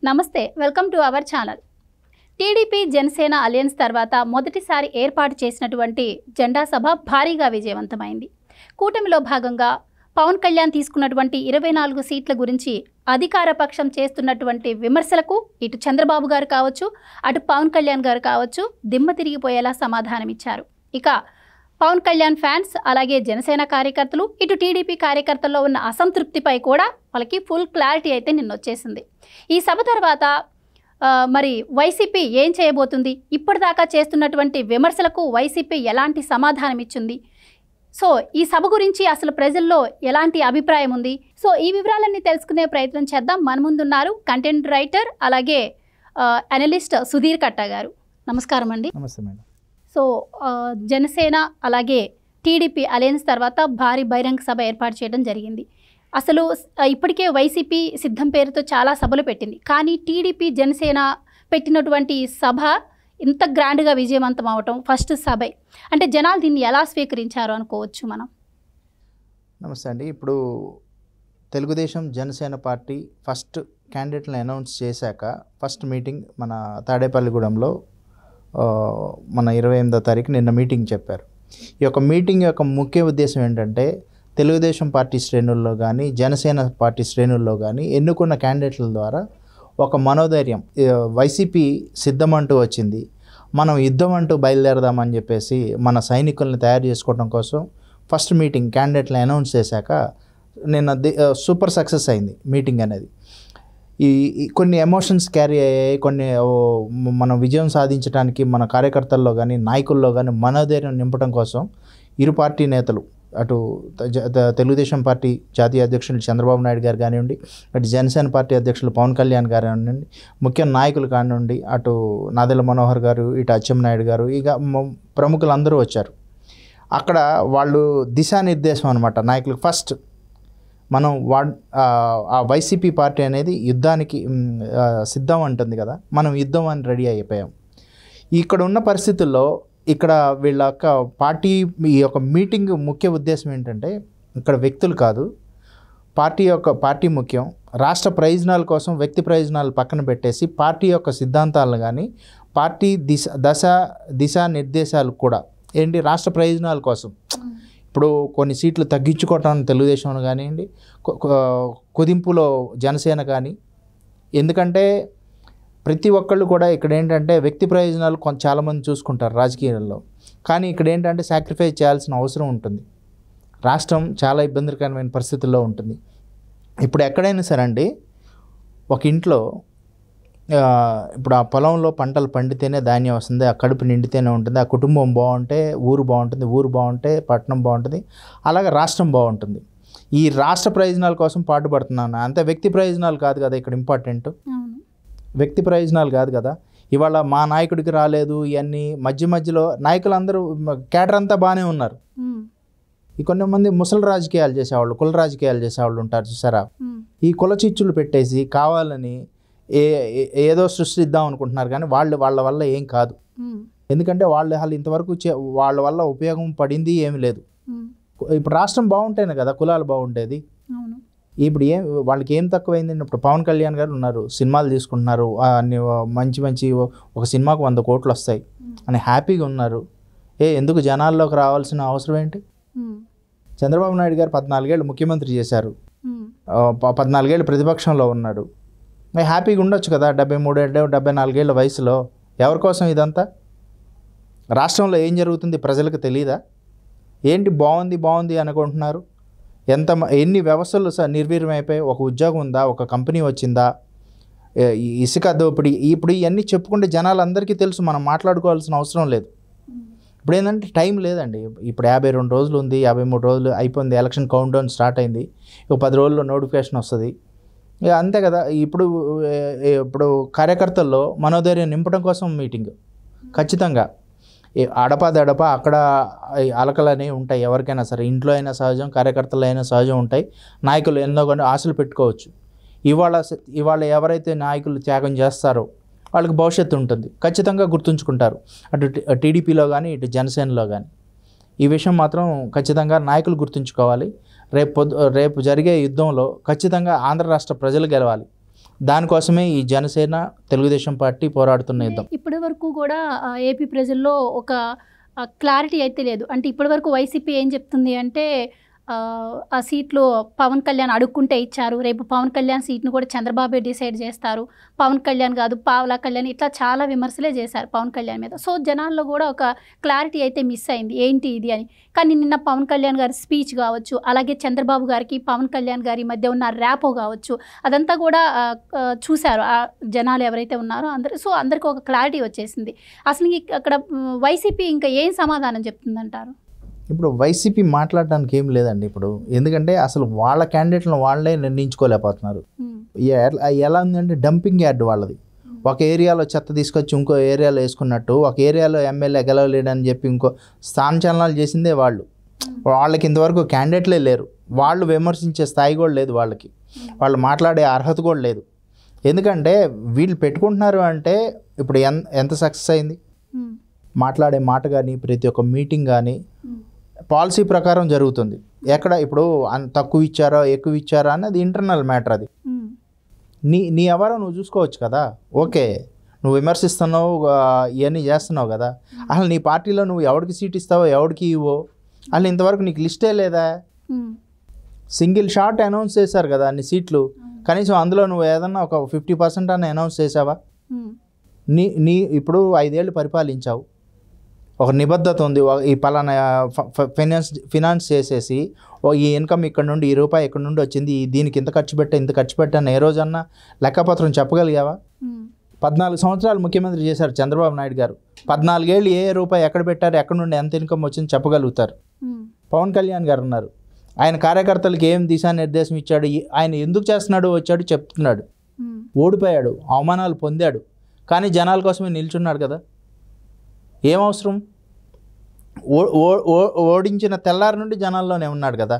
నమస్తే welcome to our channel. TDP Janasena alliance తర్వాత మొదటిసారి ఏర్పాటు చేసినటువంటి జెండా సభ భారీగా విజయవంతమైంది. కూటమిలో భాగంగా పవన్ కళ్యాణ్ తీసుకున్నటువంటి 24 సీట్ల గురించి అధికార పక్షం చేస్తున్నటువంటి విమర్శలకు ఇటు చంద్రబాబు గారు కావచ్చు, అటు పవన్ కళ్యాణ్ గారు కావచ్చు దిమ్మ తిరిగిపోయేలా సమాధానం ఇచ్చారు. ఇక పవన్ కళ్యాణ్ ఫ్యాన్స్ అలాగే జనసేన కార్యకర్తలు ఇటు టీడీపీ కార్యకర్తల్లో ఉన్న అసంతృప్తిపై కూడా వాళ్ళకి ఫుల్ క్లారిటీ అయితే నిన్న వచ్చేసింది. ఈ సభ తర్వాత మరి వైసీపీ ఏం చేయబోతుంది, ఇప్పటిదాకా చేస్తున్నటువంటి విమర్శలకు వైసీపీ ఎలాంటి సమాధానం ఇచ్చింది, సో ఈ సభ గురించి అసలు ప్రజల్లో ఎలాంటి అభిప్రాయం ఉంది, సో ఈ వివరాలన్నీ తెలుసుకునే ప్రయత్నం చేద్దాం. మన ముందున్నారు కంటెంట్ రైటర్ అలాగే అనలిస్ట్ సుధీర్ కట్ట గారు. నమస్కారం అండి. నమస్తే మేడం. సో జనసేన అలాగే టీడీపీ అలయన్స్ తర్వాత భారీ బహిరంగ సభ ఏర్పాటు చేయడం జరిగింది. అసలు ఇప్పటికే వైసీపీ సిద్ధం పేరుతో చాలా సభలు పెట్టింది, కానీ టీడీపీ జనసేన పెట్టినటువంటి సభ ఇంత గ్రాండ్గా విజయవంతం అవటం ఫస్ట్ సభ అంటే జనాలు దీన్ని ఎలా స్వీకరించారు అనుకోవచ్చు మనం. నమస్తే అండి. ఇప్పుడు తెలుగుదేశం జనసేన పార్టీ ఫస్ట్ క్యాండిడేట్లను అనౌన్స్ చేశాక ఫస్ట్ మీటింగ్ మన తాడేపల్లిగూడెంలో మన 28వ తారీఖు నిన్న మీటింగ్ చెప్పారు. ఈ యొక్క మీటింగ్ యొక్క ముఖ్య ఉద్దేశం ఏంటంటే తెలుగుదేశం పార్టీ శ్రేణుల్లో కానీ జనసేన పార్టీ శ్రేణుల్లో కానీ ఎన్నుకున్న క్యాండిడేట్ల ద్వారా ఒక మనోధైర్యం, వైసీపీ సిద్ధమంటూ వచ్చింది, మనం యుద్ధం అంటూ బయలుదేరదామని చెప్పేసి మన సైనికుల్ని తయారు చేసుకోవడం కోసం ఫస్ట్ మీటింగ్ క్యాండిడేట్లను అనౌన్స్ చేశాక నిన్న సూపర్ సక్సెస్ అయింది మీటింగ్ అనేది. ఈ కొన్ని ఎమోషన్స్ క్యారీ అయ్యాయి. కొన్ని మనం విజయం సాధించడానికి మన కార్యకర్తల్లో కానీ నాయకుల్లో కానీ మనోధైర్యం నింపడం కోసం ఇరు పార్టీ నేతలు, అటు తెలుగుదేశం పార్టీ జాతీయ అధ్యక్షులు చంద్రబాబు నాయుడు గారు కానివ్వండి, అటు జనసేన పార్టీ అధ్యక్షులు పవన్ కళ్యాణ్ గారు కానివ్వండి, ముఖ్య నాయకులు కానివ్వండి, అటు నాదెళ్ల మనోహర్ గారు, ఇటు అచ్చెన్నాయుడు గారు, ఇక ప్రముఖులు అందరూ వచ్చారు. అక్కడ వాళ్ళు దిశానిర్దేశం అనమాట నాయకులకు. ఫస్ట్ మనం ఆ వైసీపీ పార్టీ అనేది యుద్ధానికి సిద్ధం అంటుంది కదా, మనం యుద్ధం అని రెడీ అయిపోయాం. ఇక్కడ ఉన్న పరిస్థితుల్లో ఇక్కడ వీళ్ళ యొక్క పార్టీ ఈ యొక్క మీటింగ్ ముఖ్య ఉద్దేశం ఏంటంటే ఇక్కడ వ్యక్తులు కాదు, పార్టీ ముఖ్యం. రాష్ట్ర ప్రయోజనాల కోసం వ్యక్తి ప్రయోజనాలు పక్కన పెట్టేసి పార్టీ యొక్క సిద్ధాంతాలను కానీ పార్టీ దిశా నిర్దేశాలు కూడా ఏంటి రాష్ట్ర ప్రయోజనాల కోసం. ఇప్పుడు కొన్ని సీట్లు తగ్గించుకోవటం తెలుగుదేశం కానివ్వండి, కుదింపులో జనసేన కానీ, ఎందుకంటే ప్రతి ఒక్కళ్ళు కూడా ఇక్కడ ఏంటంటే వ్యక్తి ప్రయోజనాలు చాలామంది చూసుకుంటారు రాజకీయాల్లో, కానీ ఇక్కడ ఏంటంటే సాక్రిఫైస్ చేయాల్సిన అవసరం ఉంటుంది. రాష్ట్రం చాలా ఇబ్బందికరమైన పరిస్థితుల్లో ఉంటుంది. ఇప్పుడు ఎక్కడైనా సరే అండి, ఒక ఇంట్లో ఇప్పుడు ఆ పొలంలో పంటలు పండితేనే ధాన్యం వస్తుంది, ఆ కడుపు నిండితేనే ఉంటుంది, ఆ కుటుంబం బాగుంటే ఊరు బాగుంటుంది, ఊరు బాగుంటే పట్టణం బాగుంటుంది, అలాగే రాష్ట్రం బాగుంటుంది. ఈ రాష్ట్ర ప్రయోజనాల కోసం పాటుపడుతున్నాను, అంతే. వ్యక్తి ప్రయోజనాలు కాదు కదా ఇక్కడ ఇంపార్టెంట్, వ్యక్తి ప్రయోజనాలు కాదు కదా. ఇవాళ మా నాయకుడికి రాలేదు ఇవన్నీ మధ్యలో నాయకులందరూ కేడర్ అంతా బాగానే ఉన్నారు. ఈ కొంతమంది ముసలి రాజకీయాలు చేసేవాళ్ళు, కుల రాజకీయాలు చేసేవాళ్ళు ఉంటారు చూసారా, ఈ కుల చిచ్చులు పెట్టేసి కావాలని ఏదో సృష్టిద్దాం అనుకుంటున్నారు, కానీ వాళ్ళ వల్ల ఏం కాదు. ఎందుకంటే వాళ్ళు ఇంతవరకు వాళ్ళ వల్ల ఉపయోగం పడింది ఏమి లేదు. ఇప్పుడు రాష్ట్రం బాగుంటేనే కదా కులాలు బాగుండేది. ఇప్పుడు వాళ్ళకి ఏం తక్కువైంది. ఇప్పుడు పవన్ కళ్యాణ్ గారు ఉన్నారు, సినిమాలు తీసుకుంటున్నారు, అన్ని మంచి ఒక సినిమాకు 100 కోట్లు వస్తాయి అని హ్యాపీగా ఉన్నారు. ఎందుకు జనాల్లోకి రావాల్సిన అవసరం ఏంటి? చంద్రబాబు నాయుడు గారు 14 ఏళ్ళు ముఖ్యమంత్రి చేశారు, 14 ఏళ్ళు ప్రతిపక్షంలో ఉన్నాడు, హ్యాపీగా ఉండొచ్చు కదా. 73 ఏళ్ళు 74 ఏళ్ళ వయసులో ఎవరి కోసం ఇదంతా? రాష్ట్రంలో ఏం జరుగుతుంది ప్రజలకు తెలియదా? ఏంటి బాగుంది అనుకుంటున్నారు? ఎన్ని వ్యవస్థలు నిర్వీర్యమైపోయి, ఒక ఉద్యోగం ఉందా, ఒక కంపెనీ వచ్చిందా, ఇసుక దోపిడీ, ఇప్పుడు ఇవన్నీ చెప్పుకుంటే జనాలందరికీ తెలుసు, మనం మాట్లాడుకోవాల్సిన అవసరం లేదు. ఇప్పుడు ఏంటంటే టైం లేదండి. ఇప్పుడు 52 రోజులు ఉంది, 53 రోజులు అయిపోయింది, ఎలక్షన్ కౌంట్ డౌన్ స్టార్ట్ అయింది, 10 రోజుల్లో నోటిఫికేషన్ వస్తుంది, అంతే కదా. ఇప్పుడు కార్యకర్తల్లో మనోధైర్యం నింపడం కోసం మీటింగ్ ఖచ్చితంగా. అడప అక్కడ అలకలు అనేవి ఉంటాయి ఎవరికైనా సరే, ఇంట్లో అయినా సహజం, కార్యకర్తలు అయినా సహజం ఉంటాయి. నాయకులు ఎన్నో కొన్ని ఆశలు పెట్టుకోవచ్చు. ఇవాళ ఎవరైతే నాయకులు త్యాగం చేస్తారో వాళ్ళకి భవిష్యత్తు ఉంటుంది, ఖచ్చితంగా గుర్తుంచుకుంటారు, అటు టీడీపీలో కానీ ఇటు జనసేనలో కానీ. ఈ విషయం మాత్రం ఖచ్చితంగా నాయకులు గుర్తుంచుకోవాలి. రేపు జరిగే యుద్ధంలో ఖచ్చితంగా ఆంధ్ర రాష్ట్ర ప్రజలు గెలవాలి. దానికోసమే ఈ జనసేన తెలుగుదేశం పార్టీ పోరాడుతున్న యుద్ధం. ఇప్పటి వరకు కూడా ఏపీ ప్రజల్లో ఒక క్లారిటీ అయితే లేదు. అంటే ఇప్పటి వరకు వైసీపీ ఏం చెప్తుంది అంటే ఆ సీట్లు పవన్ కళ్యాణ్ అడుక్కుంటే ఇచ్చారు, రేపు పవన్ కళ్యాణ్ సీట్ను కూడా చంద్రబాబే డిసైడ్ చేస్తారు, పవన్ కళ్యాణ్ కాదు పావలా కళ్యాణ్, ఇట్లా చాలా విమర్శలే చేశారు పవన్ కళ్యాణ్ మీద. సో జనాల్లో కూడా ఒక క్లారిటీ అయితే మిస్ అయింది ఏంటి ఇది అని. కానీ నిన్న పవన్ కళ్యాణ్ గారి స్పీచ్ కావచ్చు, అలాగే చంద్రబాబు గారికి పవన్ కళ్యాణ్ గారి మధ్య ఉన్న ర్యాపో కావచ్చు, అదంతా కూడా చూశారు ఆ జనాలు ఎవరైతే ఉన్నారో అందరూ. సో అందరికీ ఒక క్లారిటీ వచ్చేసింది. అసలు అక్కడ వైసీపీ ఇంకా ఏం సమాధానం చెప్తుందంటారు? ఇప్పుడు వైసీపీ మాట్లాడడానికి ఏం లేదండి ఇప్పుడు, ఎందుకంటే అసలు వాళ్ళ క్యాండిడేట్లను వాళ్ళే నిర్ణయించుకోలేకపోతున్నారు. ఎలా ఉందంటే డంపింగ్ యార్డ్ వాళ్ళది. ఒక ఏరియాలో చెత్త తీసుకొచ్చి ఇంకో ఏరియాలో వేసుకున్నట్టు, ఒక ఏరియాలో ఎమ్మెల్యే గెలవలేడని చెప్పి ఇంకో స్థానచలనాలు చేసిందే వాళ్ళు. వాళ్ళకి ఇంతవరకు క్యాండిడేట్లే లేరు, వాళ్ళు విమర్శించే స్థాయి కూడా లేదు వాళ్ళకి, వాళ్ళు మాట్లాడే అర్హత కూడా లేదు. ఎందుకంటే వీళ్ళు పెట్టుకుంటున్నారు అంటే ఇప్పుడు ఎంత సక్సెస్ అయింది, మాట్లాడే మాట కానీ ప్రతి ఒక్క మీటింగ్ కానీ పాలసీ ప్రకారం జరుగుతుంది. ఎక్కడ ఇప్పుడు తక్కువ ఇచ్చారో ఎక్కువ ఇచ్చారో అన్నది ఇంటర్నల్ మ్యాటర్. అది నీ ఎవరో నువ్వు చూసుకోవచ్చు కదా. ఓకే, నువ్వు విమర్శిస్తున్నావు, ఇవన్నీ చేస్తున్నావు కదా, అసలు నీ పార్టీలో నువ్వు ఎవరికి సీట్ ఇస్తావో ఎవరికి ఇవ్వో అసలు ఇంతవరకు నీకు లిస్టే లేదా? సింగిల్ షాట్ అనౌన్స్ చేశారు కదా అన్ని సీట్లు, కనీసం అందులో నువ్వు ఏదన్నా ఒక 50% అని అనౌన్స్ చేసావా? నీ ఇప్పుడు 5 ఏళ్ళు పరిపాలించావు, ఒక నిబద్ధత ఉంది, ఈ పలానా ఫినాన్స్ చేసేసి ఈ ఇన్కమ్ ఇక్కడ నుండి ఈ రూపాయి ఇక్కడ నుండి వచ్చింది, దీనికి ఇంత ఖర్చు పెట్టాను ఏ రోజన్నా లెక్కపత్రం చెప్పగలిగావా? 14 సంవత్సరాలు ముఖ్యమంత్రి చేశారు చంద్రబాబు నాయుడు గారు. 14 ఏళ్ళు ఏ రూపాయి ఎక్కడ పెట్టారు, ఎక్కడ నుండి ఎంత ఇన్కమ్ వచ్చింది చెప్పగలుగుతారు. పవన్ కళ్యాణ్ గారు ఉన్నారు, ఆయన కార్యకర్తలకు ఏం దిశానిర్దేశం ఇచ్చాడు, ఆయన ఎందుకు చేస్తున్నాడు వచ్చాడు చెప్తున్నాడు. ఓడిపోయాడు, అవమానాలు పొందాడు, కానీ జనాల కోసమే నిల్చున్నాడు కదా. ఏం అవసరం? ఓడించిన తెల్లారి నుండి జనాల్లోనే ఉన్నాడు కదా.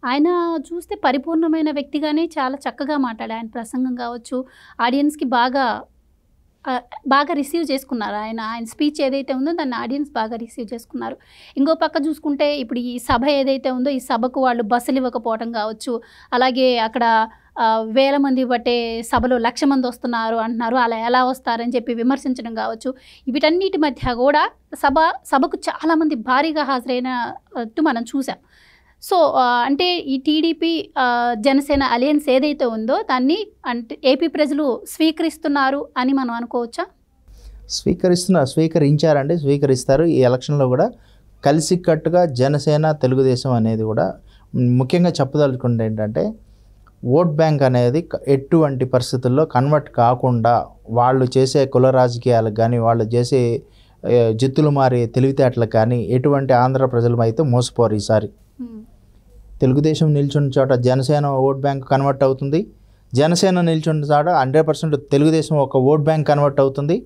ఆయన చూస్తే పరిపూర్ణమైన వ్యక్తిగానే చాలా చక్కగా మాట్లాడారు. ఆయన ప్రసంగం కావచ్చు, ఆడియన్స్కి బాగా రిసీవ్ చేసుకున్నారు. ఆయన స్పీచ్ ఏదైతే ఉందో దాన్ని ఆడియన్స్ బాగా రిసీవ్ చేసుకున్నారు. ఇంకో పక్క చూసుకుంటే ఇప్పుడు ఈ సభ ఏదైతే ఉందో ఈ సభకు వాళ్ళు బస్సులు ఇవ్వకపోవడం కావచ్చు, అలాగే అక్కడ 1000 మంది బట్టే సభలో 1,00,000 మంది వస్తున్నారు అంటున్నారు, అలా ఎలా వస్తారని చెప్పి విమర్శించడం కావచ్చు. వీటన్నిటి మధ్య కూడా సభకు చాలామంది భారీగా హాజరైనట్టు మనం చూసాం. సో అంటే ఈ టీడీపీ జనసేన అలయన్స్ ఏదైతే ఉందో దాన్ని అంటే ఏపీ ప్రజలు స్వీకరిస్తున్నారు అని మనం అనుకోవచ్చా? స్వీకరించారండి, స్వీకరిస్తారు. ఈ ఎలక్షన్లో కూడా కలిసికట్టుగా జనసేన తెలుగుదేశం అనేది కూడా ముఖ్యంగా చెప్పదలుచుకుంటే ఏంటంటే ఓట్ బ్యాంక్ అనేది ఎటువంటి పరిస్థితుల్లో కన్వర్ట్ కాకుండా వాళ్ళు చేసే కుల రాజకీయాలకు కానీ వాళ్ళు చేసే జిత్తులు మారే తెలివితేటలకు కానీ ఎటువంటి ఆంధ్ర ప్రజలు అయితే మోసపోరు. ఈసారి తెలుగుదేశం నిల్చున్న చోట జనసేన ఓట్ బ్యాంక్ కన్వర్ట్ అవుతుంది, జనసేన నిల్చున్న చోట 100% తెలుగుదేశం ఒక ఓట్ బ్యాంక్ కన్వర్ట్ అవుతుంది.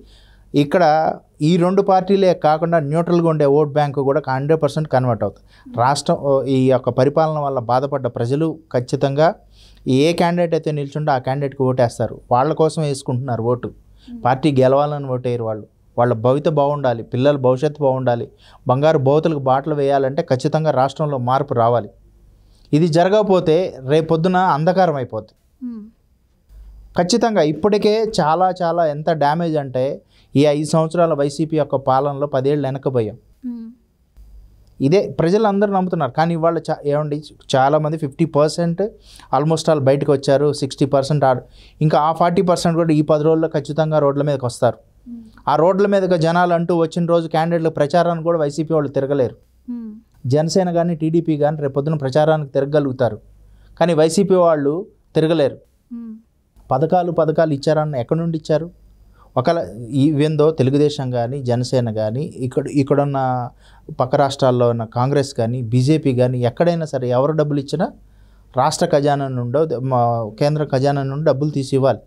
ఇక్కడ ఈ 2 పార్టీలే కాకుండా న్యూట్రల్గా ఉండే ఓట్ బ్యాంకు కూడా 100% కన్వర్ట్ అవుతుంది. రాష్ట్రం ఈ యొక్క పరిపాలన వల్ల బాధపడ్డ ప్రజలు ఖచ్చితంగా ఏ క్యాండిడేట్ అయితే నిల్చుండో ఆ క్యాండిడేట్కి ఓటేస్తారు. వాళ్ళ కోసం వేసుకుంటున్నారు ఓటు. పార్టీ గెలవాలని ఓటేయరు వాళ్ళు. వాళ్ళ భవిత బాగుండాలి, పిల్లల భవిష్యత్తు బాగుండాలి, బంగారు భవితలకు బాటలు వేయాలంటే ఖచ్చితంగా రాష్ట్రంలో మార్పు రావాలి. ఇది జరగకపోతే రేపొద్దున అంధకారం అయిపోతుంది ఖచ్చితంగా. ఇప్పటికే చాలా చాలా ఎంత డ్యామేజ్ అంటే ఈ 5 సంవత్సరాల వైసీపీ యొక్క పాలనలో 10 ఏళ్ళు వెనకపోయాం. ఇదే ప్రజలు అందరూ నమ్ముతున్నారు. కానీ ఇవాళ ఏమండి చాలామంది 50% ఆల్మోస్ట్ ఆల్ బయటకు వచ్చారు, 60% ఇంకా ఆ 40% కూడా ఈ 10 రోజుల్లో ఖచ్చితంగా రోడ్ల మీదకి వస్తారు. ఆ రోడ్ల మీదకి జనాలు అంటూ వచ్చిన రోజు క్యాండిడేట్ల ప్రచారాన్ని కూడా వైసీపీ వాళ్ళు తిరగలేరు. జనసేన కానీ టీడీపీ కానీ రేపొద్దున ప్రచారానికి తిరగలుగుతారు, కానీ వైసీపీ వాళ్ళు తిరగలేరు. పథకాలు ఇచ్చారన్న ఎక్కడి నుండి ఇచ్చారు? ఒకవేళ ఈవెందో తెలుగుదేశం కానీ జనసేన కానీ ఇక్కడున్న పక్క రాష్ట్రాల్లో ఉన్న కాంగ్రెస్ కానీ బీజేపీ కానీ ఎక్కడైనా సరే ఎవరు డబ్బులు ఇచ్చినా రాష్ట్ర ఖజానా నుండో కేంద్ర ఖజానా నుండి డబ్బులు తీసి ఇవ్వాలి.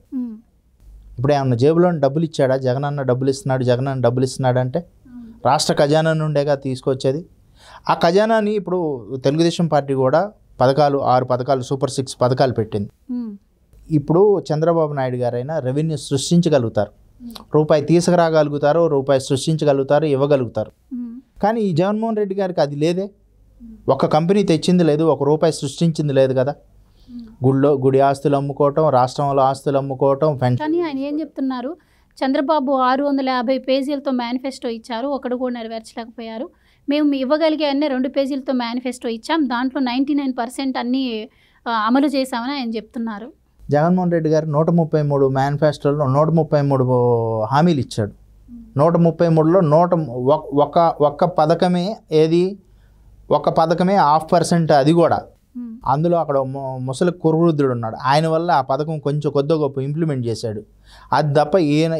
ఇప్పుడు ఏమన్నా జేబులో డబ్బులు ఇచ్చాడా? జగనన్న డబ్బులు ఇస్తున్నాడు అంటే రాష్ట్ర ఖజానా నుండేగా తీసుకొచ్చేది. ఆ ఖజానాని ఇప్పుడు తెలుగుదేశం పార్టీ కూడా 6 పథకాలు సూపర్ 6 పథకాలు పెట్టింది. ఇప్పుడు చంద్రబాబు నాయుడు గారైనా రెవెన్యూ సృష్టించగలుగుతారు, రూపాయి తీసుకురాగలుగుతారు, రూపాయి సృష్టించగలుగుతారు, ఇవ్వగలుగుతారు. కానీ ఈ జగన్మోహన్ రెడ్డి గారికి అది లేదే. ఒక కంపెనీ తెచ్చింది లేదు, ఒక రూపాయి సృష్టించింది లేదు కదా. గుడి ఆస్తులు అమ్ముకోవటం, రాష్ట్రంలో ఆస్తులు అమ్ముకోవటం, పెన్షన్. కానీ ఆయన ఏం చెప్తున్నారు, చంద్రబాబు 650 పేజీలతో మేనిఫెస్టో ఇచ్చారు, ఒకడు కూడా నెరవేర్చలేకపోయారు. మేము ఇవ్వగలిగే అన్నీ 2 పేజీలతో మేనిఫెస్టో ఇచ్చాం, దాంట్లో 99% అన్నీ అమలు చేశామని ఆయన చెప్తున్నారు. జగన్మోహన్ రెడ్డి గారు 133 మేనిఫెస్టోలో 133 హామీలు ఇచ్చాడు. 133లో ఒక్క పథకమే ఏది, ఒక పథకమే 0.5%, అది కూడా అందులో అక్కడ ముసలి కురువృద్ధుడు ఉన్నాడు, ఆయన వల్ల ఆ పథకం కొంచెం కొద్ది గొప్ప ఇంప్లిమెంట్ చేశాడు. అది తప్ప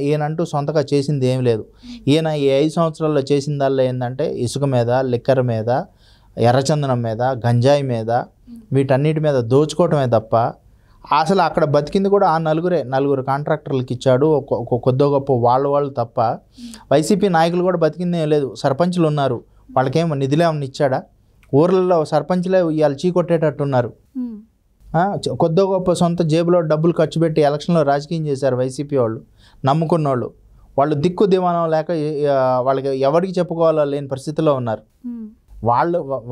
ఈయనంటూ సొంతగా చేసింది ఏం లేదు. ఈయన ఈ 5 సంవత్సరాల్లో చేసిందల్లా ఏంటంటే ఇసుక మీద, లిక్కర్ మీద, ఎర్రచందనం మీద, గంజాయి మీద, వీటన్నిటి మీద దోచుకోవటమే తప్ప అసలు అక్కడ బతికింది కూడా ఆ నలుగురు కాంట్రాక్టర్లకు ఇచ్చాడు, కొద్ది గొప్ప వాళ్ళు తప్ప. వైసీపీ నాయకులు కూడా బతికిందే లేదు. సర్పంచులు ఉన్నారు, వాళ్ళకేమో నిధులు ఏమన్నా ఇచ్చాడా? ఊర్లలో సర్పంచ్లే ఇవాళ చీకొట్టేటట్టున్నారు. కొద్ది గొప్ప సొంత జేబులో డబ్బులు ఖర్చు పెట్టి ఎలక్షన్లో రాజకీయం చేశారు వైసీపీ వాళ్ళు, నమ్ముకున్న వాళ్ళు దిక్కు దివానం లేక వాళ్ళకి ఎవరికి చెప్పుకోవాలో లేని పరిస్థితిలో ఉన్నారు.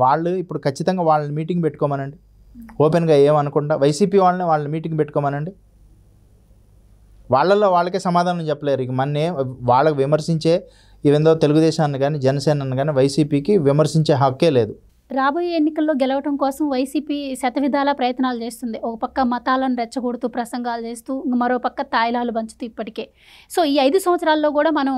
వాళ్ళు ఇప్పుడు ఖచ్చితంగా వాళ్ళని మీటింగ్ పెట్టుకోమనండి, ఓపెన్గా ఏమనుకుంటా వైసీపీ వాళ్ళని మీటింగ్ పెట్టుకోమనండి. వాళ్ళకే సమాధానం చెప్పలేరు. ఇక వాళ్ళకి విమర్శించే ఇవేందో తెలుగుదేశాన్ని కానీ జనసేనని కానీ వైసీపీకి విమర్శించే హక్కే లేదు. రాబోయే ఎన్నికల్లో గెలవడం కోసం వైసీపీ శతవిధాల ప్రయత్నాలు చేస్తుంది. ఒక పక్క మతాలను రెచ్చగొడుతూ ప్రసంగాలు చేస్తూ, మరో పక్క తాయిలాలు పంచుతూ ఇప్పటికే. సో ఈ 5 సంవత్సరాల్లో కూడా మనం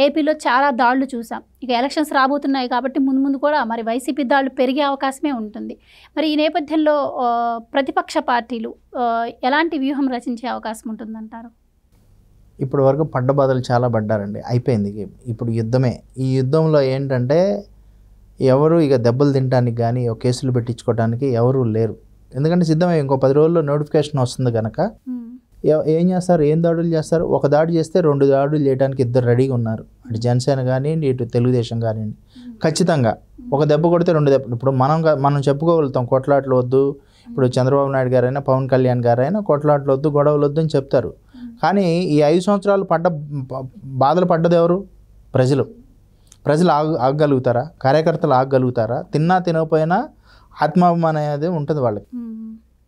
ఏపీలో చాలా దాడులు చూసాం. ఇక ఎలక్షన్స్ రాబోతున్నాయి కాబట్టి ముందు కూడా మరి వైసీపీ దాడులు పెరిగే అవకాశమే ఉంటుంది. మరి ఈ నేపథ్యంలో ప్రతిపక్ష పార్టీలు ఎలాంటి వ్యూహం రచించే అవకాశం ఉంటుందంటారు? ఇప్పటి వరకు పడ్డబాధలు చాలా పడ్డారండి, అయిపోయింది. ఇప్పుడు యుద్ధమే. ఈ యుద్ధంలో ఏంటంటే ఎవరు ఇక దెబ్బలు తినడానికి కానీ కేసులు పెట్టించుకోవడానికి ఎవరు లేరు. ఎందుకంటే సిద్ధమే, ఇంకో 10 రోజుల్లో నోటిఫికేషన్ వస్తుంది కనుక ఏం చేస్తారు, ఏం దాడులు చేస్తారు? ఒక దాడి చేస్తే 2 దాడులు చేయడానికి ఇద్దరు రెడీగా ఉన్నారు. అటు జనసేన కానివ్వండి, ఇటు తెలుగుదేశం కానివ్వండి. ఖచ్చితంగా ఒక దెబ్బ కొడితే 2 దెబ్బలు. ఇప్పుడు మనం చెప్పుకోగలుగుతాం కొట్లాట్లు వద్దు, ఇప్పుడు చంద్రబాబు నాయుడు గారైనా పవన్ కళ్యాణ్ గారైనా కొట్లాట్లు వద్దు, గొడవలు వద్దు అని చెప్తారు. కానీ ఈ 5 సంవత్సరాలు బాధలు పడ్డది ఎవరు? ప్రజలు ఆగగలుగుతారా? కార్యకర్తలు ఆగగలుగుతారా? తిన్నా తినకపోయినా ఆత్మాభిమానం అనేది ఉంటుంది వాళ్ళకి.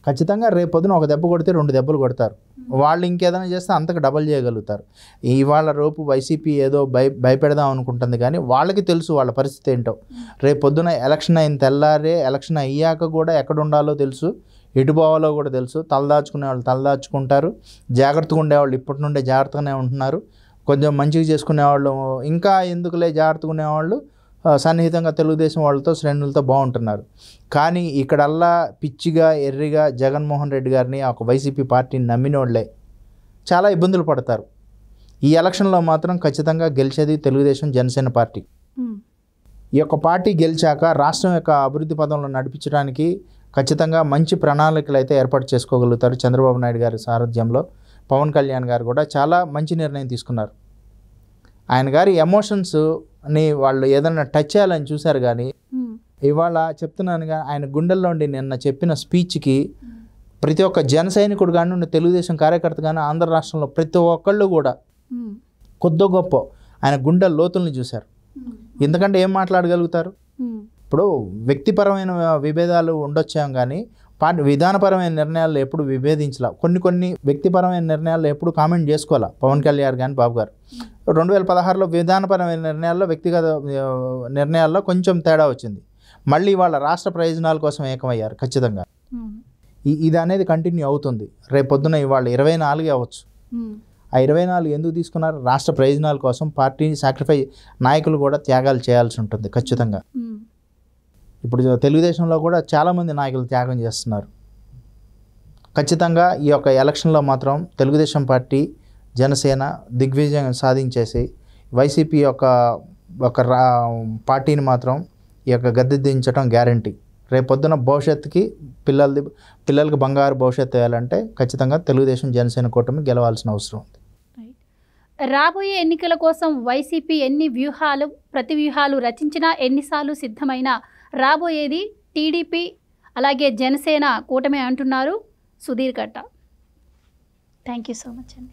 ఖచ్చితంగా రేపు పొద్దున ఒక దెబ్బ కొడితే 2 దెబ్బలు కొడతారు. వాళ్ళు ఇంకేదైనా చేస్తే అంతకు డబల్ చేయగలుగుతారు. ఇవాళ రేపు వైసీపీ ఏదో భయపెడదాం అనుకుంటుంది, కానీ వాళ్ళకి తెలుసు వాళ్ళ పరిస్థితి ఏంటో. రేపు పొద్దున ఎలక్షన్ అయిన తెల్లారే, ఎలక్షన్ అయ్యాక కూడా ఎక్కడ ఉండాలో తెలుసు, ఎటు పోవాలో కూడా తెలుసు. తలదాచుకునే వాళ్ళు తలదాచుకుంటారు, జాగ్రత్తగా ఉండేవాళ్ళు ఇప్పటి నుండే జాగ్రత్తగానే ఉంటున్నారు. కొంచెం మంచిగా చేసుకునేవాళ్ళు ఇంకా ఎందుకులే జాగ్రత్తగా ఉండేవాళ్ళు సన్నిహితంగా తెలుగుదేశం వాళ్ళతో శ్రేణులతో బాగుంటున్నారు. కానీ ఇక్కడల్లా పిచ్చిగా ఎర్రిగా జగన్మోహన్ రెడ్డి గారిని ఒక వైసీపీ పార్టీని నమ్మిన వాళ్ళే చాలా ఇబ్బందులు పడతారు. ఈ ఎలక్షన్లో మాత్రం ఖచ్చితంగా గెలిచేది తెలుగుదేశం జనసేన పార్టీ. ఈ యొక్క పార్టీ గెలిచాక రాష్ట్రం యొక్క అభివృద్ధి పదంలో నడిపించడానికి ఖచ్చితంగా మంచి ప్రణాళికలు అయితే ఏర్పాటు చేసుకోగలుగుతారు. చంద్రబాబు నాయుడు గారి సారథ్యంలో పవన్ కళ్యాణ్ గారు కూడా చాలా మంచి నిర్ణయం తీసుకున్నారు. ఆయన గారి ఎమోషన్స్ని వాళ్ళు ఏదైనా టచ్ చేయాలని చూశారు. కానీ ఇవాళ చెప్తున్నానుగా, ఆయన గుండెల్లో ఉండి నిన్న చెప్పిన స్పీచ్కి ప్రతి ఒక్క జన సైనికుడు కానీ, తెలుగుదేశం కార్యకర్త కానీ, ఆంధ్ర రాష్ట్రంలో ప్రతి ఒక్కళ్ళు కూడా కొద్ది గొప్ప ఆయన గుండె లోతుల్ని చూశారు. ఎందుకంటే ఏం మాట్లాడగలుగుతారు? ఇప్పుడు వ్యక్తిపరమైన విభేదాలు ఉండొచ్చాం కానీ విధానపరమైన నిర్ణయాలు ఎప్పుడు విభేదించాల. కొన్ని వ్యక్తిపరమైన నిర్ణయాలు ఎప్పుడు కామెంట్ చేసుకోవాలా పవన్ కళ్యాణ్ కానీ బాబు గారు. 2016లో విధానపరమైన నిర్ణయాల్లో, వ్యక్తిగత నిర్ణయాల్లో కొంచెం తేడా వచ్చింది. మళ్ళీ వాళ్ళ రాష్ట్ర ప్రయోజనాల కోసం ఏకమయ్యారు. ఖచ్చితంగా ఇది అనేది కంటిన్యూ అవుతుంది. రేపు పొద్దున ఇవాళ 24 అవ్వచ్చు. ఆ 24 ఎందుకు తీసుకున్నారు? రాష్ట్ర ప్రయోజనాల కోసం. పార్టీని సాక్రిఫైస్, నాయకులు కూడా త్యాగాలు చేయాల్సి ఉంటుంది ఖచ్చితంగా. ఇప్పుడు తెలుగుదేశంలో కూడా చాలామంది నాయకులు త్యాగం చేస్తున్నారు. ఖచ్చితంగా ఈ యొక్క ఎలక్షన్లో మాత్రం తెలుగుదేశం పార్టీ, జనసేన దిగ్విజయం సాధించేసి వైసీపీ యొక్క పార్టీని మాత్రం ఈ యొక్క గద్దె దించడం గ్యారంటీ. రేపొద్దున భవిష్యత్తుకి పిల్లలకి బంగారు భవిష్యత్తు వేయాలంటే ఖచ్చితంగా తెలుగుదేశం జనసేన కూటమి గెలవాల్సిన అవసరం ఉంది. రాబోయే ఎన్నికల కోసం వైసీపీ ఎన్ని ప్రతి వ్యూహాలు రచించినా, ఎన్నిసార్లు సిద్ధమైనా రాబోయేది టీడీపీ అలాగే జనసేన కూటమి అంటున్నారు సుధీర్ గట్ట. థ్యాంక్ యూ సో మచ్ అండి.